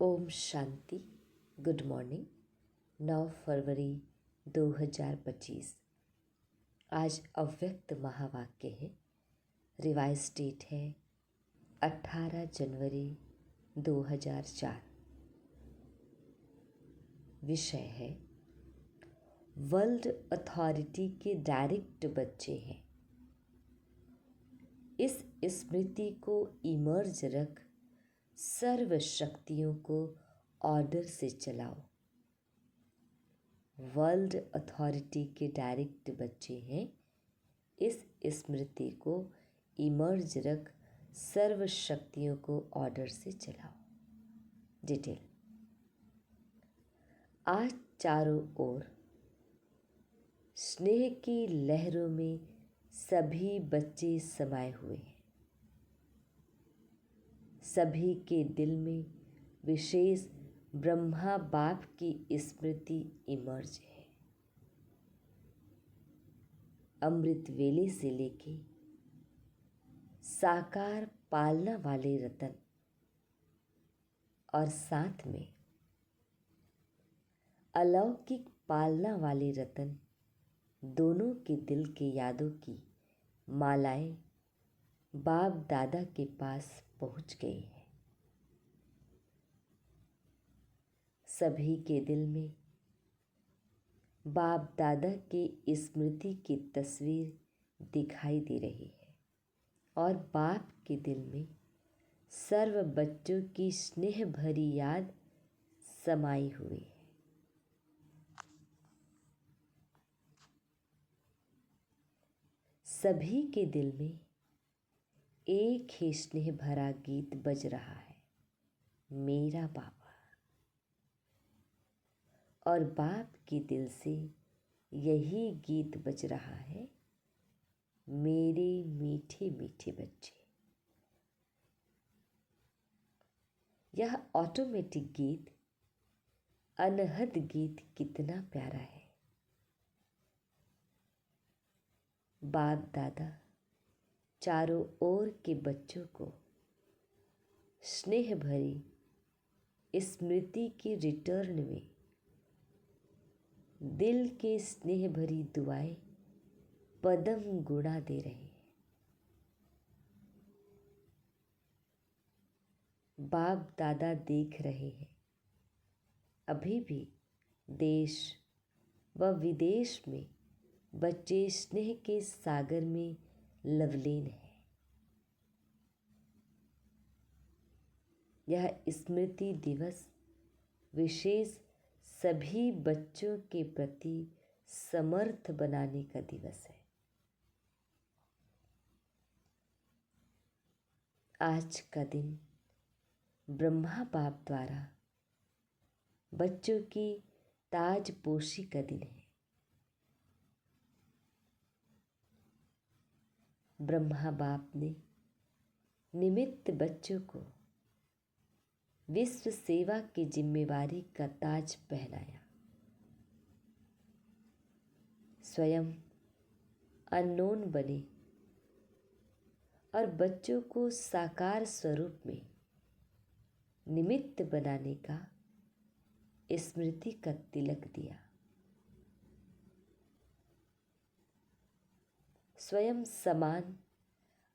Om Shanti. Good morning. 9 फरवरी 2025। आज अव्यक्त महावाक्य है। रिवाइज डेट है 18 जनवरी 2004। विषय है वर्ल्ड अथॉरिटी के डायरेक्ट बच्चे हैं। इस स्मृति को इमर्ज रख सर्व शक्तियों को ऑर्डर से चलाओ। वर्ल्ड अथॉरिटी के डायरेक्ट बच्चे हैं। इस स्मृति को इमर्ज रख सर्व शक्तियों को ऑर्डर से चलाओ। डिटेल। आज चारों ओर स्नेह की लहरों में सभी बच्चे समाये हुए हैं। सभी के दिल में विशेष ब्रह्मा बाप की स्मृति इमर्ज है। अमृत वेले से लेके साकार पालना वाले रतन और साथ में अलौकिक पालना वाले रतन दोनों के दिल के यादों की मालाएं बाप दादा के पास पहुंच गई है। सभी के दिल में बाप दादा की स्मृति की तस्वीर दिखाई दे रही है और बाप के दिल में सर्व बच्चों की स्नेह भरी याद समाई हुई है। सभी के दिल में एक ही स्नेह भरा गीत बज रहा है, मेरा बाबा। और बाप के दिल से यही गीत बज रहा है, मेरे मीठे मीठे बच्चे। यह ऑटोमेटिक गीत, अनहद गीत कितना प्यारा है। बाप दादा चारों ओर के बच्चों को स्नेह भरी स्मृति की रिटर्न में दिल के स्नेह भरी दुआएं पदम गुणा दे रहे हैं। बाप दादा देख रहे हैं, अभी भी देश व विदेश में बच्चे स्नेह के सागर में लवलीन हैं। यह स्मृति दिवस विशेष सभी बच्चों के प्रति समर्थ बनाने का दिवस है। आज का दिन ब्रह्मा बाप द्वारा बच्चों की ताजपोशी का दिन है। ब्रह्मा बाप ने निमित्त बच्चों को विश्व सेवा की जिम्मेवारी का ताज पहनाया। स्वयं अननोन बने और बच्चों को साकार स्वरूप में निमित्त बनाने का स्मृति का तिलक दिया। स्वयं समान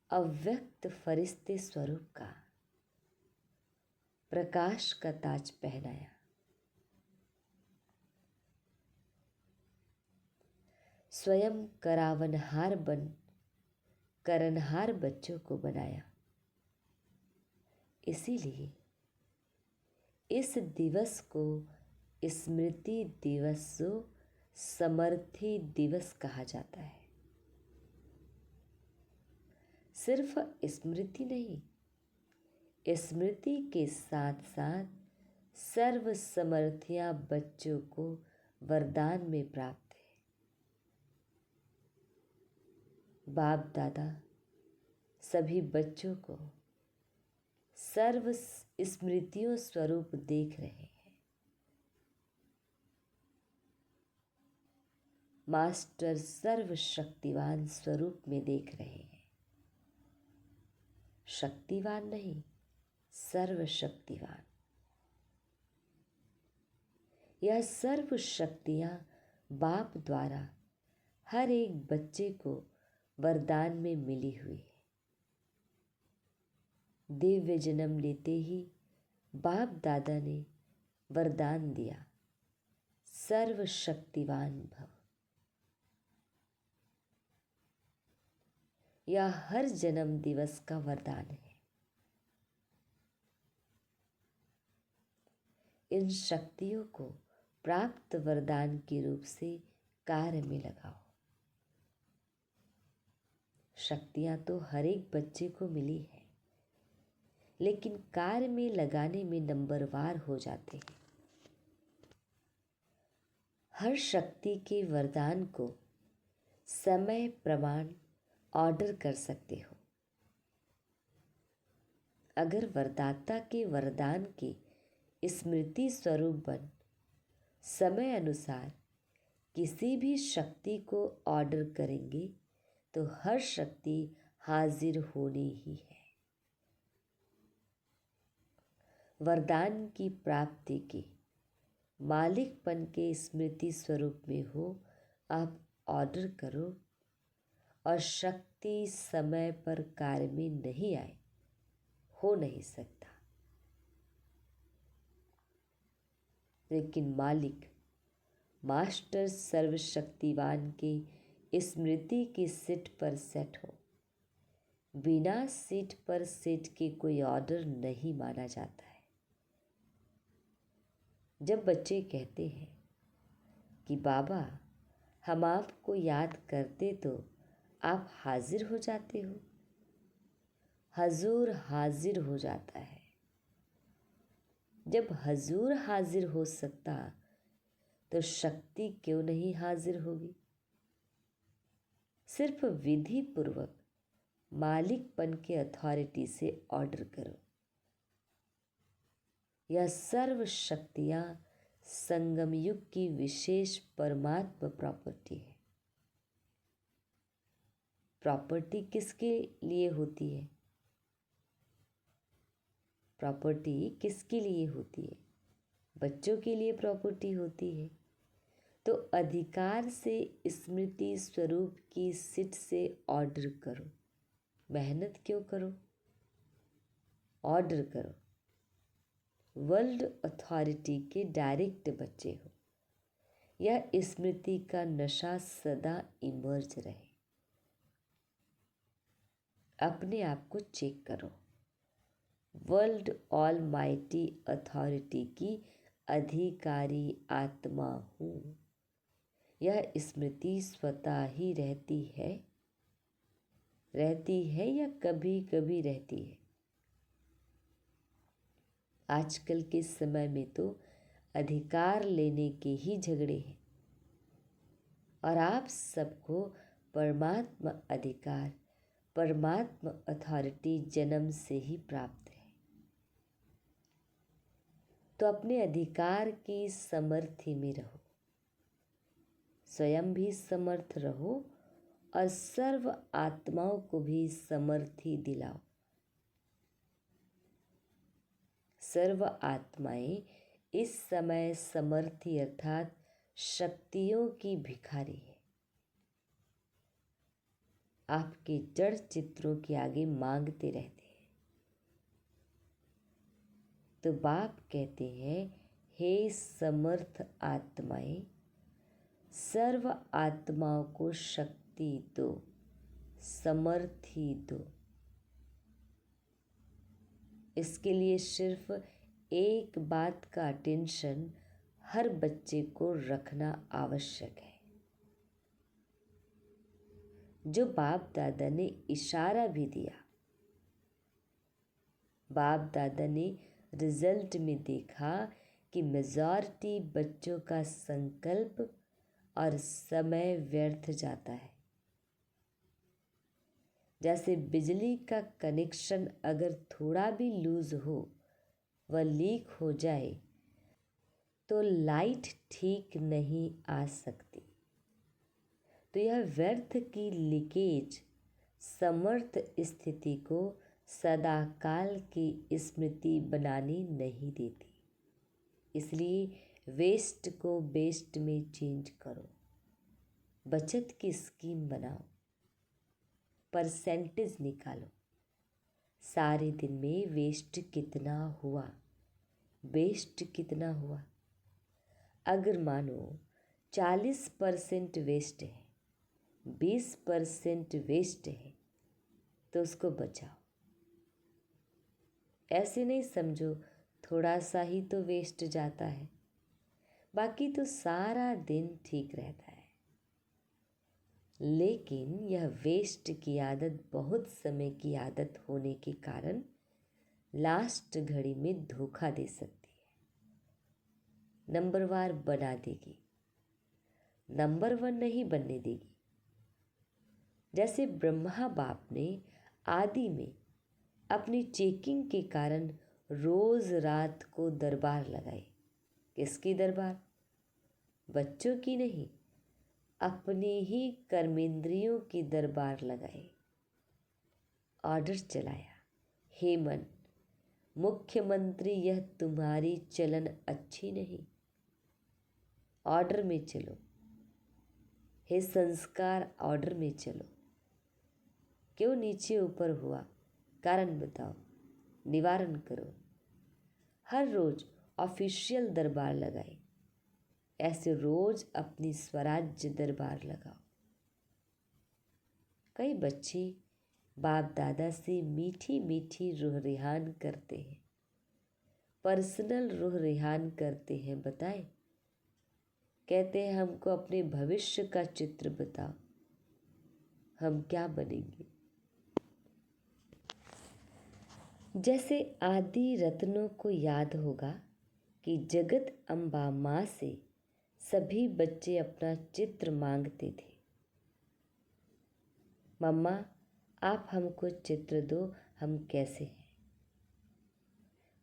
अव्यक्त फरिश्ते स्वरूप का प्रकाश का ताज पहनाया। स्वयं करावनहार बन करनहार बच्चों को बनाया। इसीलिए इस दिवस को स्मृति दिवस समर्थी दिवस कहा जाता है। सिर्फ स्मृति नहीं, स्मृति के साथ साथ सर्व समर्थियां बच्चों को वरदान में प्राप्त है। बाप दादा सभी बच्चों को सर्व स्मृतियों स्वरूप देख रहे हैं। मास्टर सर्वशक्तिवान स्वरूप में देख रहे हैं। शक्तिवान नहीं, सर्वशक्तिवान। यह सर्व शक्तियाँ बाप द्वारा हर एक बच्चे को वरदान में मिली हुई है। दिव्य जन्म लेते ही बाप दादा ने वरदान दिया, सर्वशक्तिवान भव। यह हर जन्म दिवस का वरदान है। इन शक्तियों को प्राप्त वरदान के रूप से कार्य में लगाओ। शक्तियां तो हर एक बच्चे को मिली है, लेकिन कार्य में लगाने में नंबरवार हो जाते हैं। हर शक्ति के वरदान को समय प्रमाण ऑर्डर कर सकते हो। अगर वरदाता के वरदान के स्मृति स्वरूप बन समय अनुसार किसी भी शक्ति को ऑर्डर करेंगे तो हर शक्ति हाजिर होनी ही है। वरदान की प्राप्ति के मालिकपन के स्मृति स्वरूप में हो, आप ऑर्डर करो और शक्ति समय पर कार्य में नहीं आए, हो नहीं सकता। लेकिन मालिक मास्टर सर्वशक्तिवान के स्मृति की सीट पर सेट हो। बिना सीट पर सेट के कोई ऑर्डर नहीं माना जाता है। जब बच्चे कहते हैं कि बाबा हम आपको याद करते तो आप हाजिर हो जाते हो, हजूर हाजिर हो जाता है। जब हजूर हाजिर हो सकता तो शक्ति क्यों नहीं हाजिर होगी। सिर्फ विधि पूर्वक मालिकपन के अथॉरिटी से ऑर्डर करो। यह सर्व शक्तियां संगम युग की विशेष परमात्मा प्रॉपर्टी है। प्रॉपर्टी किसके लिए होती है? प्रॉपर्टी किसके लिए होती है? बच्चों के लिए प्रॉपर्टी होती है। तो अधिकार से स्मृति स्वरूप की सीट से ऑर्डर करो। मेहनत क्यों करो? ऑर्डर करो। वर्ल्ड अथॉरिटी के डायरेक्ट बच्चे हो। यह स्मृति का नशा सदा इमर्ज रहे। अपने आप को चेक करो। वर्ल्ड ऑल माइटी अथॉरिटी की अधिकारी आत्मा हूँ। यह स्मृति स्वतः ही रहती है या कभी कभी रहती है। आजकल के समय में तो अधिकार लेने के ही झगड़े हैं और आप सबको परमात्मा अधिकार, परमात्मा अथॉरिटी जन्म से ही प्राप्त है। तो अपने अधिकार की समर्थी में रहो, स्वयं भी समर्थ रहो और सर्व आत्माओं को भी समर्थी दिलाओ। सर्व आत्माएं इस समय समर्थी अर्थात शक्तियों की भिखारी है। आपके जड़ चित्रों के आगे मांगते रहते हैं। तो बाप कहते हैं, हे समर्थ आत्माएं, सर्व आत्माओं को शक्ति दो, समर्थी दो। इसके लिए सिर्फ एक बात का अटेंशन हर बच्चे को रखना आवश्यक है। जो बाप दादा ने इशारा भी दिया, बाप दादा ने रिजल्ट में देखा कि मेजॉरिटी बच्चों का संकल्प और समय व्यर्थ जाता है। जैसे बिजली का कनेक्शन अगर थोड़ा भी लूज हो, वह लीक हो जाए तो लाइट ठीक नहीं आ सकती। तो यह व्यर्थ की लीकेज समर्थ स्थिति को सदाकाल की स्मृति बनाने नहीं देती। इसलिए वेस्ट को बेस्ट में चेंज करो, बचत की स्कीम बनाओ, परसेंटेज निकालो। सारे दिन में वेस्ट कितना हुआ, बेस्ट कितना हुआ। अगर मानो 40% वेस्ट है, 20% वेस्ट है, तो उसको बचाओ। ऐसे नहीं समझो थोड़ा सा ही तो वेस्ट जाता है, बाकी तो सारा दिन ठीक रहता है। लेकिन यह वेस्ट की आदत बहुत समय की आदत होने के कारण लास्ट घड़ी में धोखा दे सकती है, नंबरवार बना देगी, नंबर 1 नहीं बनने देगी। जैसे ब्रह्मा बाप ने आदि में अपनी चेकिंग के कारण रोज रात को दरबार लगाए। किसकी दरबार? बच्चों की नहीं, अपने ही कर्मेंद्रियों की दरबार लगाए। ऑर्डर चलाया, हे मन, मुख्यमंत्री यह तुम्हारी चलन अच्छी नहीं, ऑर्डर में चलो। हे संस्कार, ऑर्डर में चलो। क्यों नीचे ऊपर हुआ, कारण बताओ, निवारण करो। हर रोज ऑफिशियल दरबार लगाए, ऐसे रोज अपनी स्वराज्य दरबार लगाओ। कई बच्चे बाप दादा से मीठी मीठी रूह रिहान करते हैं, पर्सनल रूह रिहान करते हैं। बताएं, कहते हैं हमको अपने भविष्य का चित्र बताओ, हम क्या बनेंगे। जैसे आदि रत्नों को याद होगा कि जगत अम्बा माँ से सभी बच्चे अपना चित्र मांगते थे, मम्मा आप हमको चित्र दो, हम कैसे हैं।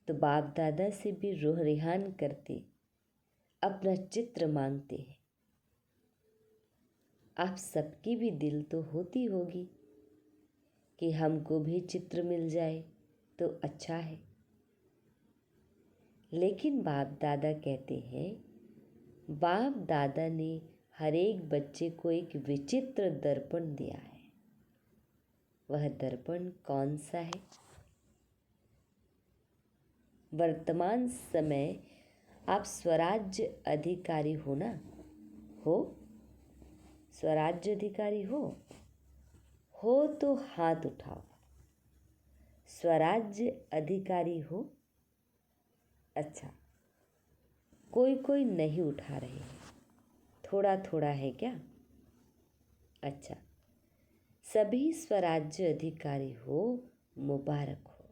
तो बाप दादा से भी रूह रिहान करते अपना चित्र मांगते हैं। आप सबकी भी दिल तो होती होगी कि हमको भी चित्र मिल जाए तो अच्छा है। लेकिन बाप दादा कहते हैं, बाप दादा ने हर एक बच्चे को एक विचित्र दर्पण दिया है। वह दर्पण कौन सा है? वर्तमान समय आप स्वराज्य अधिकारी हो ना? हो? स्वराज्य अधिकारी हो तो हाथ उठाओ। स्वराज्य अधिकारी हो? अच्छा, कोई कोई नहीं उठा रहे हैं, थोड़ा थोड़ा है क्या? अच्छा, सभी स्वराज्य अधिकारी हो, मुबारक हो।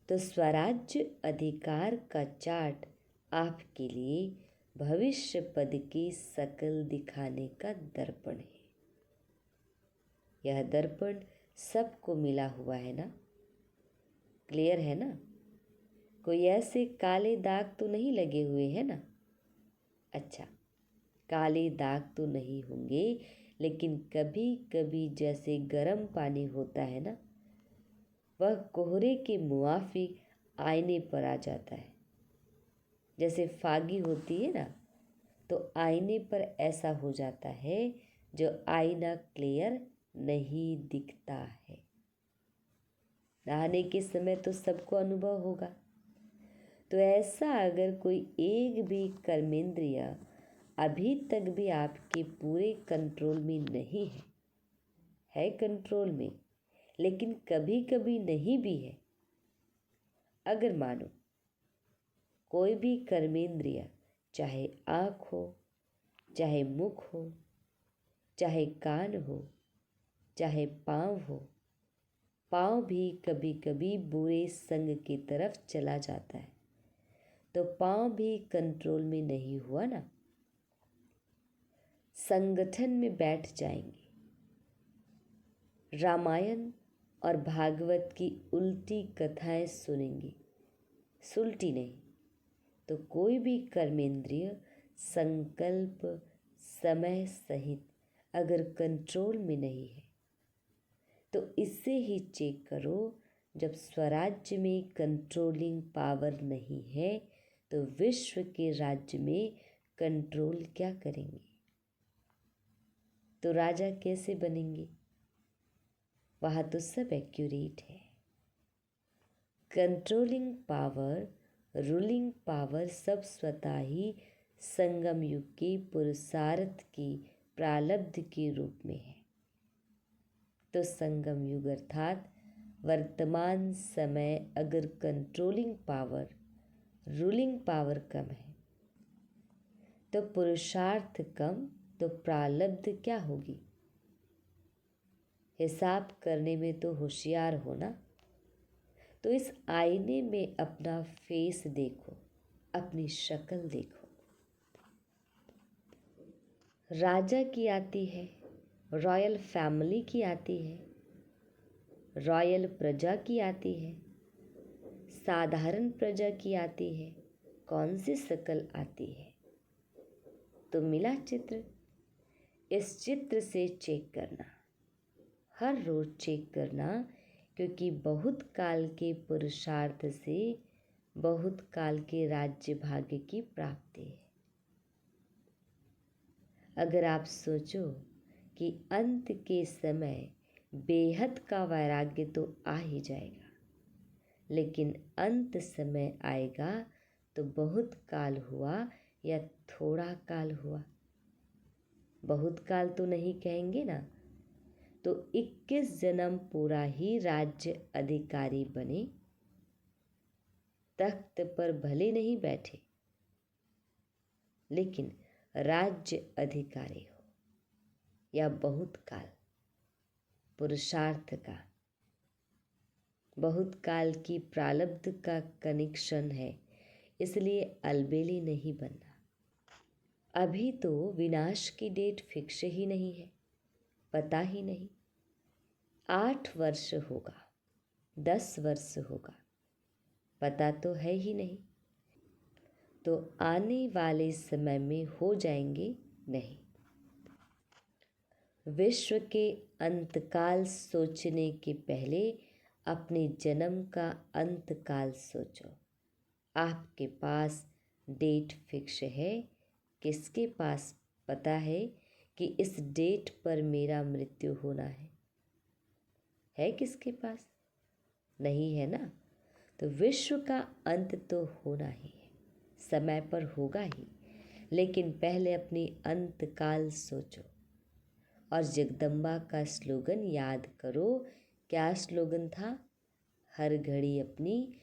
तो स्वराज्य अधिकार का चार्ट आपके लिए भविष्य पद की शकल दिखाने का दर्पण है। यह दर्पण सबको मिला हुआ है ना? क्लियर है ना? कोई ऐसे काले दाग तो नहीं लगे हुए हैं ना? अच्छा, काले दाग तो नहीं होंगे, लेकिन कभी कभी जैसे गर्म पानी होता है ना, वह कोहरे के मुआफिक आईने पर आ जाता है। जैसे फागी होती है ना, तो आईने पर ऐसा हो जाता है जो आईना क्लियर नहीं दिखता है। नहाने के समय तो सबको अनुभव होगा। तो ऐसा अगर कोई एक भी कर्मेंद्रिय अभी तक भी आपके पूरे कंट्रोल में नहीं है कंट्रोल में, लेकिन कभी कभी नहीं भी है। अगर मानो कोई भी कर्मेंद्रिय, चाहे आँख हो, चाहे मुख हो, चाहे कान हो, चाहे पाँव हो, पाँव भी कभी कभी बुरे संग की तरफ चला जाता है, तो पाँव भी कंट्रोल में नहीं हुआ ना, संगठन में बैठ जाएंगे। रामायण और भागवत की उल्टी कथाएं सुनेंगे, सुलटी नहीं। तो कोई भी कर्मेंद्रिय संकल्प समय सहित अगर कंट्रोल में नहीं है, तो इससे ही चेक करो। जब स्वराज्य में कंट्रोलिंग पावर नहीं है, तो विश्व के राज्य में कंट्रोल क्या करेंगे? तो राजा कैसे बनेंगे? वहाँ तो सब एक्यूरेट है। कंट्रोलिंग पावर, रूलिंग पावर सब स्वतः ही संगम युग के पुरुषार्थ की प्रारब्ध के रूप में है। तो संगम युग अर्थात वर्तमान समय अगर कंट्रोलिंग पावर, रूलिंग पावर कम है तो पुरुषार्थ कम, तो प्रारब्ध क्या होगी? हिसाब करने में तो होशियार हो ना। तो इस आईने में अपना फेस देखो, अपनी शक्ल देखो। राजा की आती है, रॉयल फैमिली की आती है, रॉयल प्रजा की आती है, साधारण प्रजा की आती है। कौन सी शक्ल आती है? तो मिला चित्र। इस चित्र से चेक करना, हर रोज चेक करना, क्योंकि बहुत काल के पुरुषार्थ से बहुत काल के राज्य भाग्य की प्राप्ति है। अगर आप सोचो कि अंत के समय बेहद का वैराग्य तो आ ही जाएगा, लेकिन अंत समय आएगा तो बहुत काल हुआ या थोड़ा काल हुआ? बहुत काल तो नहीं कहेंगे ना। तो 21 जन्म पूरा ही राज्य अधिकारी बने, तख्त पर भले नहीं बैठे, लेकिन राज्य अधिकारी हो, या बहुत काल पुरुषार्थ का, बहुत काल की प्रारब्ध का कनेक्शन है, इसलिए अलबेली नहीं बनना। अभी तो विनाश की डेट फिक्स ही नहीं है, पता ही नहीं। 8 वर्ष होगा, 10 वर्ष होगा, पता तो है ही नहीं। तो आने वाले समय में हो जाएंगे नहीं। विश्व के अंतकाल सोचने के पहले अपने जन्म का अंतकाल सोचो। आपके पास डेट फिक्स है? किसके पास पता है कि इस डेट पर मेरा मृत्यु होना है किसके पास? नहीं है ना। तो विश्व का अंत तो होना ही है, समय पर होगा ही, लेकिन पहले अपनी अंतकाल सोचो। और जगदम्बा का स्लोगन याद करो। क्या स्लोगन था? हर घड़ी अपनी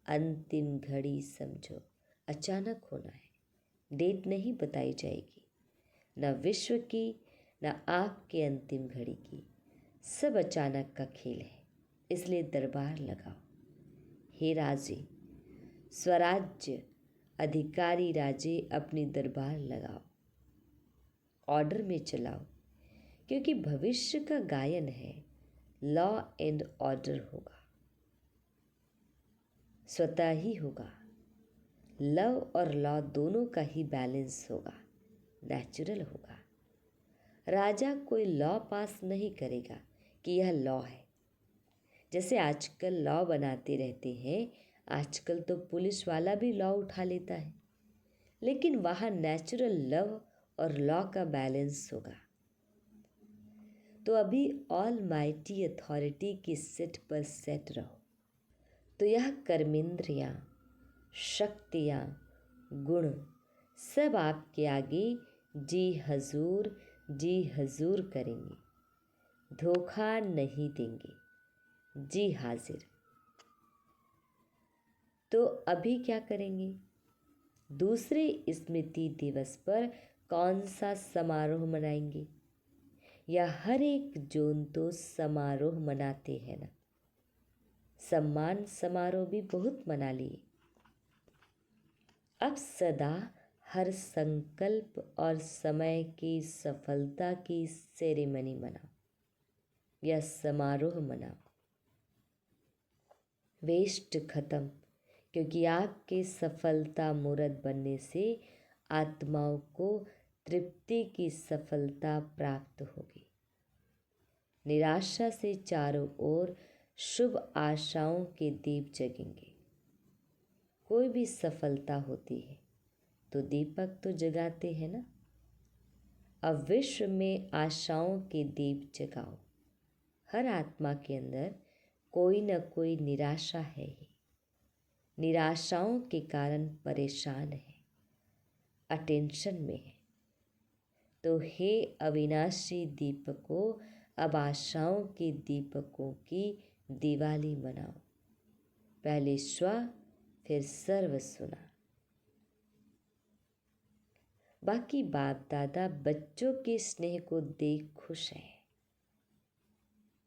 अंतिम घड़ी समझो। अचानक होना है, डेट नहीं बताई जाएगी, न विश्व की न आपके अंतिम घड़ी की, सब अचानक का खेल है। इसलिए दरबार लगाओ। हे राजे, स्वराज्य अधिकारी राजे, अपनी दरबार लगाओ, ऑर्डर में चलाओ, क्योंकि भविष्य का गायन है। लॉ एंड ऑर्डर होगा, स्वतः ही होगा। लव और लॉ दोनों का ही बैलेंस होगा, नेचुरल होगा। राजा कोई लॉ पास नहीं करेगा कि यह लॉ है। जैसे आजकल लॉ बनाते रहते हैं, आजकल तो पुलिस वाला भी लॉ उठा लेता है, लेकिन वहाँ नेचुरल लव और लॉ का बैलेंस होगा। तो अभी ऑल माइटी अथॉरिटी की सीट पर सेट रहो। तो यह कर्मेंद्रियाँ, शक्तियाँ, गुण सब आपके आगे जी हजूर करेंगे, धोखा नहीं देंगे, जी हाजिर। तो अभी क्या करेंगे? दूसरे स्मृति दिवस पर कौन सा समारोह मनाएंगे? या हर एक जून तो समारोह मनाते हैं ना, सम्मान समारोह भी बहुत मना लिए। अब सदा हर संकल्प और समय की सफलता की सेरेमनी मनाओ या समारोह मनाओ। वेस्ट खत्म, क्योंकि आपके सफलता मूर्त बनने से आत्माओं को तृप्ति की सफलता प्राप्त होगी। निराशा से चारों ओर शुभ आशाओं के दीप जगेंगे। कोई भी सफलता होती है तो दीपक तो जगाते हैं ना। अब विश्व में आशाओं के दीप जगाओ। हर आत्मा के अंदर कोई न कोई निराशा है ही। निराशाओं के कारण परेशान है, अटेंशन में है। तो हे अविनाशी दीपकों, अब आशाओं के दीपकों की दिवाली मनाओ। पहले स्व फिर सर्व सुना। बाकी बाप दादा बच्चों के स्नेह को देख खुश हैं।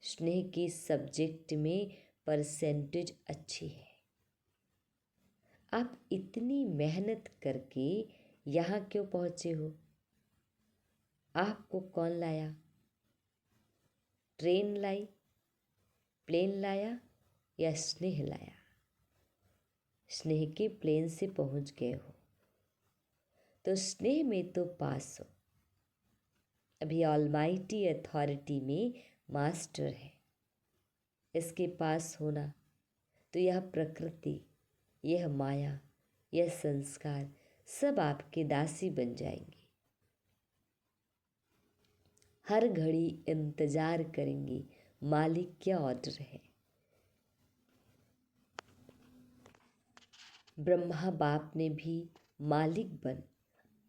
स्नेह की सब्जेक्ट में परसेंटेज अच्छी है। आप इतनी मेहनत करके यहाँ क्यों पहुँचे हो? आपको कौन लाया? ट्रेन लाई, प्लेन लाया या स्नेह लाया? स्नेह के प्लेन से पहुँच गए हो तो स्नेह में तो पास हो। अभी ऑलमाइटी अथॉरिटी में मास्टर है। इसके पास होना तो यह प्रकृति, यह माया, यह संस्कार सब आपके दासी बन जाएंगे। हर घड़ी इंतजार करेंगे मालिक क्या ऑर्डर है। ब्रह्मा बाप ने भी मालिक बन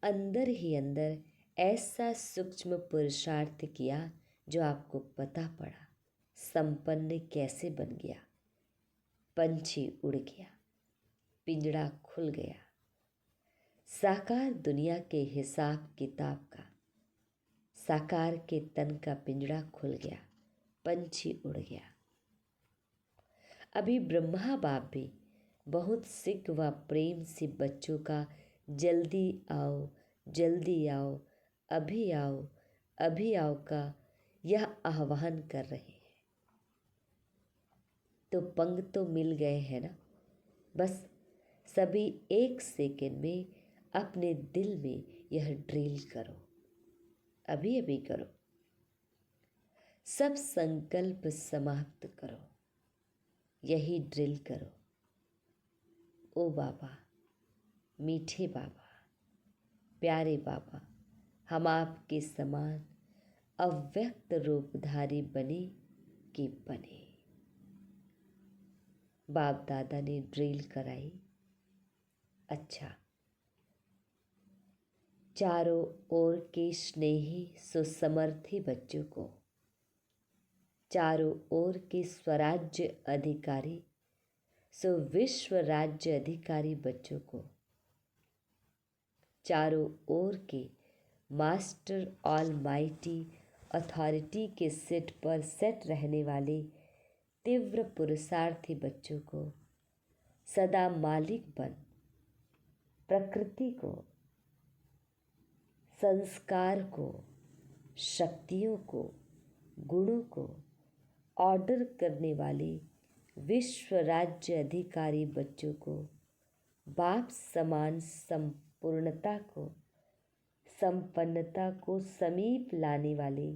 अंदर ही अंदर ऐसा सूक्ष्म पुरुषार्थ किया जो आपको पता पड़ा। संपन्न कैसे बन गया? पंछी उड़ गया, पिंजड़ा खुल गया। साकार दुनिया के हिसाब किताब का, साकार के तन का पिंजड़ा खुल गया, पंछी उड़ गया। अभी ब्रह्मा बाप भी बहुत सिक व प्रेम से बच्चों का जल्दी आओ, जल्दी आओ, अभी आओ, अभी आओ का यह आह्वान कर रहे हैं। तो पंग तो मिल गए हैं ना। बस सभी एक सेकेंड में अपने दिल में यह ड्रिल करो, अभी अभी करो। सब संकल्प समाप्त करो, यही ड्रिल करो। ओ बाबा, मीठे बाबा, प्यारे बाबा, हम आपके समान अव्यक्त रूपधारी बने कि बने। बाप दादा ने ड्रिल कराई। अच्छा, चारों ओर के स्नेही सुसमर्थी बच्चों को, चारों ओर के स्वराज्य अधिकारी विश्व राज्य अधिकारी बच्चों को, चारों ओर के मास्टर ऑलमाइटी अथॉरिटी के सीट पर सेट रहने वाले तीव्र पुरुषार्थी बच्चों को, सदा मालिक बन प्रकृति को, संस्कार को, शक्तियों को, गुणों को ऑर्डर करने वाले विश्व राज्य अधिकारी बच्चों को, बाप समान संपूर्णता को, संपन्नता को समीप लाने वाले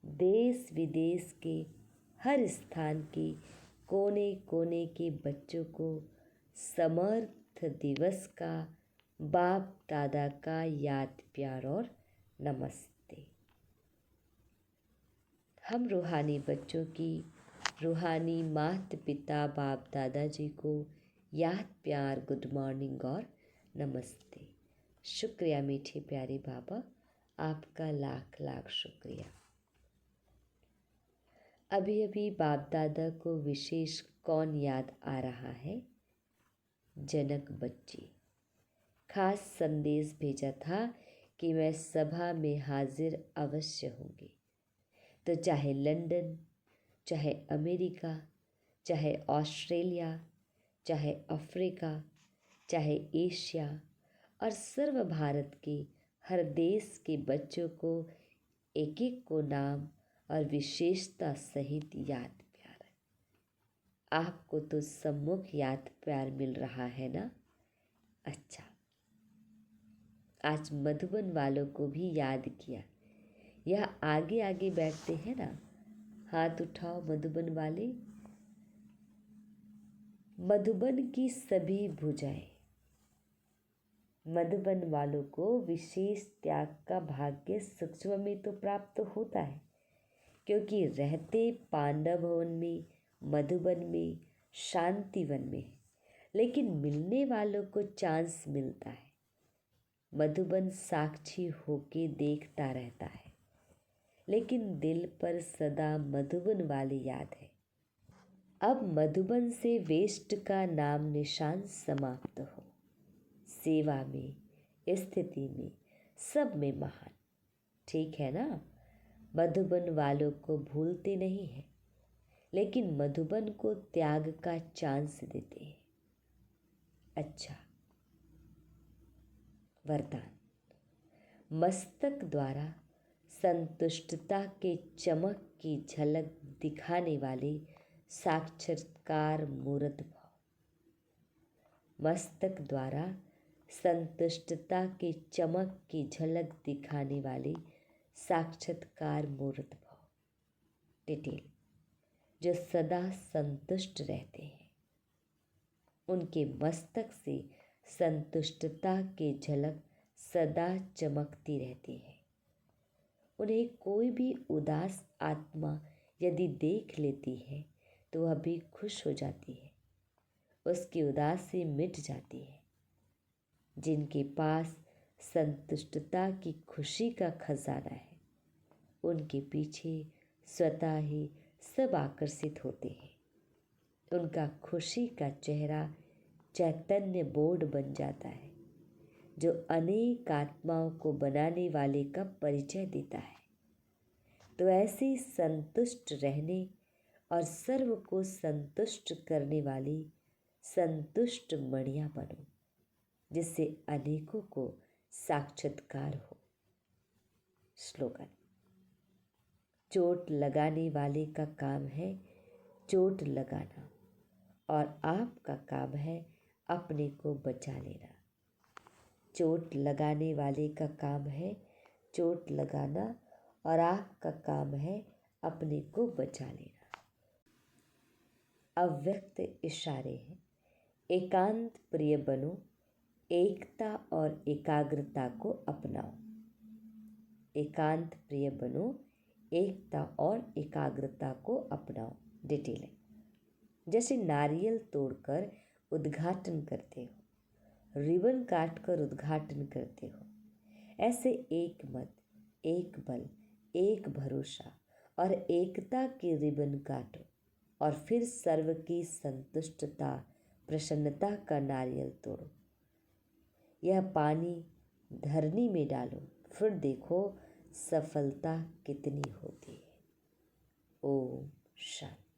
देश विदेश के हर स्थान के कोने कोने के बच्चों को समर्थ दिवस का बाप दादा का याद प्यार और नमस्ते। हम रूहानी बच्चों की रूहानी माता पिता बाप दादाजी को याद प्यार गुड मॉर्निंग और नमस्ते। शुक्रिया मीठे प्यारे बाबा, आपका लाख लाख शुक्रिया। अभी अभी बाप दादा को विशेष कौन याद आ रहा है? जनक बच्ची। खास संदेश भेजा था कि मैं सभा में हाजिर अवश्य होंगी। तो चाहे लंदन, चाहे अमेरिका, चाहे ऑस्ट्रेलिया, चाहे अफ्रीका, चाहे एशिया और सर्व भारत के हर देश के बच्चों को एक एक को नाम और विशेषता सहित याद प्यार। आपको तो सम्मुख याद प्यार मिल रहा है ना। अच्छा, आज मधुबन वालों को भी याद किया। यह आगे आगे बैठते हैं ना, हाथ उठाओ मधुबन वाले। मधुबन की सभी भुजाएं। मधुबन वालों को विशेष त्याग का भाग्य सूक्ष्म में तो प्राप्त होता है, क्योंकि रहते पांडव भवन में, मधुबन में, शांतिवन में है, लेकिन मिलने वालों को चांस मिलता है। मधुबन साक्षी होके देखता रहता है, लेकिन दिल पर सदा मधुबन वाली याद है। अब मधुबन से वेस्ट का नाम निशान समाप्त हो। सेवा में, स्थिति में, सब में महान। ठीक है ना? मधुबन वालों को भूलते नहीं हैं, लेकिन मधुबन को त्याग का चांस देते हैं। अच्छा, वरदान। मस्तक द्वारा संतुष्टता के चमक की झलक दिखाने वाले साक्षात्कार मूर्त भाव। मस्तक द्वारा संतुष्टता के चमक की झलक दिखाने वाले साक्षात्कार मूर्त भाव। डिटेल। जो सदा संतुष्ट रहते हैं, उनके मस्तक से संतुष्टता की झलक सदा चमकती रहती है। उन्हें कोई भी उदास आत्मा यदि देख लेती है तो वह भी खुश हो जाती है, उसकी उदासी मिट जाती है। जिनके पास संतुष्टता की खुशी का खजाना है, उनके पीछे स्वतः ही सब आकर्षित होते हैं। उनका खुशी का चेहरा चैतन्य बोर्ड बन जाता है, जो अनेक आत्माओं को बनाने वाले का परिचय देता है। तो ऐसे संतुष्ट रहने और सर्व को संतुष्ट करने वाली संतुष्ट मणियां बनो, जिससे अनेकों को साक्षात्कार हो। स्लोगन। चोट लगाने वाले का काम है चोट लगाना, और आपका काम है अपने को बचा लेना। चोट लगाने वाले का काम है चोट लगाना, और आपका काम है अपने को बचा लेना। अव्यक्त इशारे हैं। एकांत प्रिय बनो, एकता और एकाग्रता को अपनाओ। एकांत प्रिय बनो, एकता और एकाग्रता को अपनाओ। डिटेल है। जैसे नारियल तोड़कर उद्घाटन करते हो, रिबन काटकर उद्घाटन करते हो, ऐसे एक मत, एक बल, एक भरोसा और एकता की रिबन काटो, और फिर सर्व की संतुष्टता, प्रसन्नता का नारियल तोड़ो। यह पानी धरनी में डालो, फिर देखो सफलता कितनी होती है। ओम शांति।